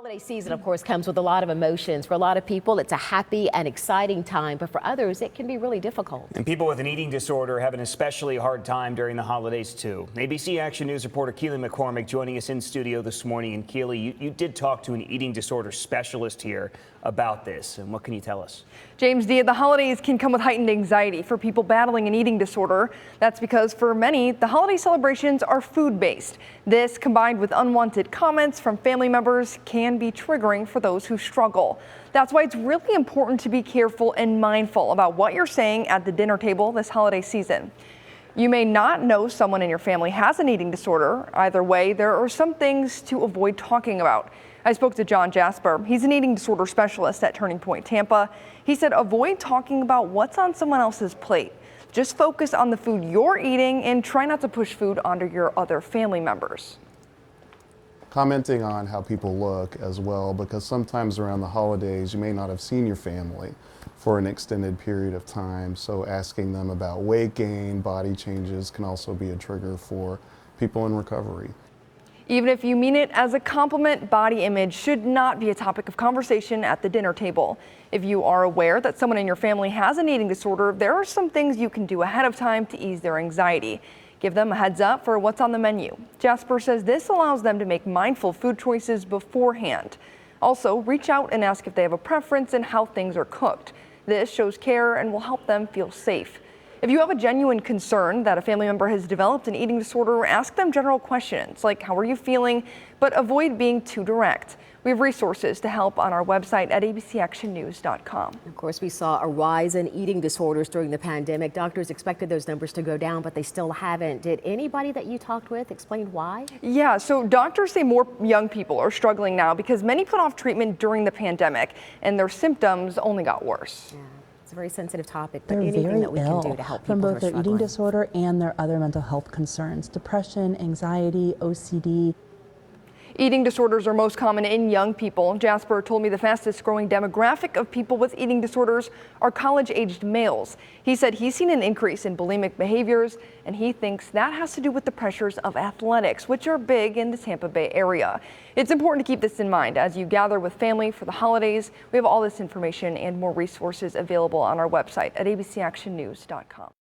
Holiday season, of course, comes with a lot of emotions. For a lot of people, it's a happy and exciting time, but for others, it can be really difficult. And people with an eating disorder have an especially hard time during the holidays, too. ABC Action News reporter Keely McCormick joining us in studio this morning. And Keely, you did talk to an eating disorder specialist here about this. And what can you tell us? James D., the holidays can come with heightened anxiety for people battling an eating disorder. That's because for many, the holiday celebrations are food-based. This, combined with unwanted comments from family members, can be triggering for those who struggle. That's why it's really important to be careful and mindful about what you're saying at the dinner table this holiday season. You may not know someone in your family has an eating disorder. Either way, there are some things to avoid talking about. I spoke to John Jasper. He's an eating disorder specialist at Turning Point Tampa. He said avoid talking about what's on someone else's plate. Just focus on the food you're eating and try not to push food onto your other family members. Commenting on how people look as well, because sometimes around the holidays you may not have seen your family for an extended period of time. So asking them about weight gain, body changes can also be a trigger for people in recovery. Even if you mean it as a compliment, body image should not be a topic of conversation at the dinner table. If you are aware that someone in your family has an eating disorder, there are some things you can do ahead of time to ease their anxiety. Give them a heads up for what's on the menu. Jasper says this allows them to make mindful food choices beforehand. Also, reach out and ask if they have a preference in how things are cooked. This shows care and will help them feel safe. If you have a genuine concern that a family member has developed an eating disorder, ask them general questions like how are you feeling, but avoid being too direct. We have resources to help on our website at abcactionnews.com. Of course, we saw a rise in eating disorders during the pandemic. Doctors expected those numbers to go down, but they still haven't. Did anybody that you talked with explain why? Yeah, so doctors say more young people are struggling now because many put off treatment during the pandemic and their symptoms only got worse. Yeah. It's a very sensitive topic, but They're anything very that we can do ill to help from people both their eating disorder and their other mental health concerns, depression, anxiety, OCD. Eating disorders are most common in young people. Jasper told me the fastest growing demographic of people with eating disorders are college-aged males. He said he's seen an increase in bulimic behaviors, and he thinks that has to do with the pressures of athletics, which are big in the Tampa Bay area. It's important to keep this in mind as you gather with family for the holidays. We have all this information and more resources available on our website at abcactionnews.com.